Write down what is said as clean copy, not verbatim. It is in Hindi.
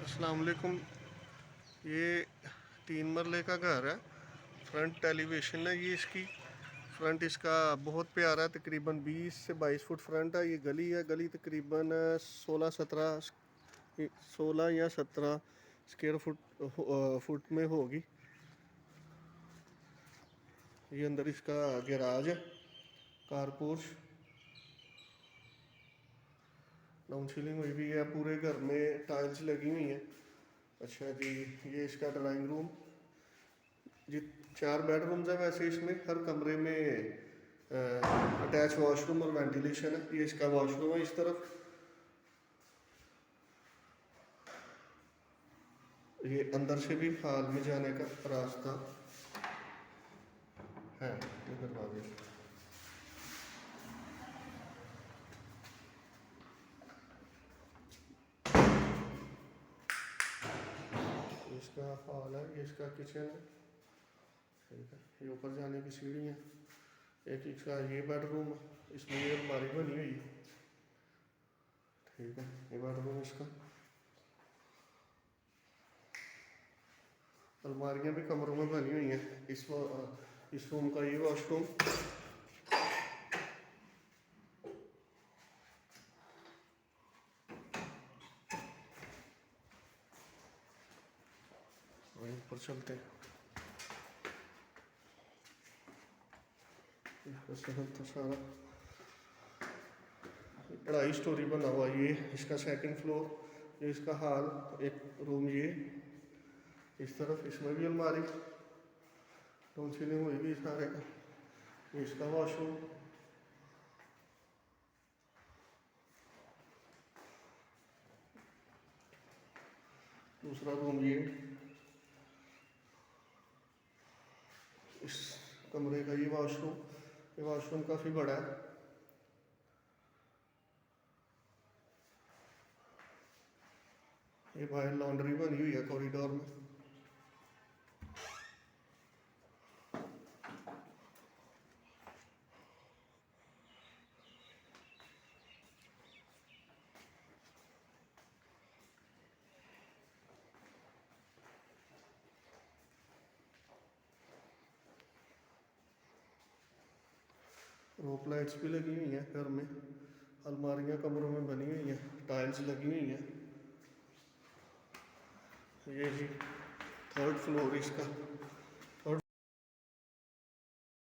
अस्सलाम वालेकुम। ये 3 मरले का घर है। फ्रंट एलिवेशन है ये इसकी। फ्रंट इसका बहुत प्यारा है, तकरीबन 20 से 22 फुट फ्रंट है। ये गली है, गली तकरीबन 16 या 17 स्क्वायर फुट में होगी। ये अंदर इसका गैराज है, कारपोर्च, डाउन सीलिंग हुई भी है। पूरे घर में टाइल्स लगी हुई हैं। अच्छा जी, ये इसका ड्राइंग रूम जी। 4 बेडरूम्स है वैसे इसमें। हर कमरे में अटैच वॉशरूम और वेंटिलेशन है। ये इसका वॉशरूम है इस तरफ। ये अंदर से भी हॉल में जाने का रास्ता है, ये दरवाजे। इसका हॉल है, ये इसका किचन है। ठीक है, ये ऊपर जाने की सीढ़ी है। एक इसका ये बेडरूम है, इसमें ये अलमारी बनी हुई है। ठीक है, ये बेडरूम इसका। अलमारियाँ भी कमरों में बनी हुई हैं। इस रूम का ये वॉशरूम। वहीं ऊपर चलते हैं। तो सारा 2.5 स्टोरी बना हुआ। ये इसका सेकंड फ्लोर। ये इसका हॉल, एक रूम ये इस तरफ। इसमें भी अलमारी, डाउन सीलिंग हुई भी सारे का। ये इसका वॉशरूम। दूसरा रूम ये। इस कमरे का ये वॉशरूम। ये वॉशरूम काफ़ी बड़ा है। ये बाहर लॉन्ड्री बनी हुई है कॉरिडोर में। रोप लाइट्स भी लगी हुई हैं घर में। अलमारियाँ कमरों में बनी हुई हैं, टाइल्स लगी हुई हैं। ये जी 3rd फ्लोर इसका।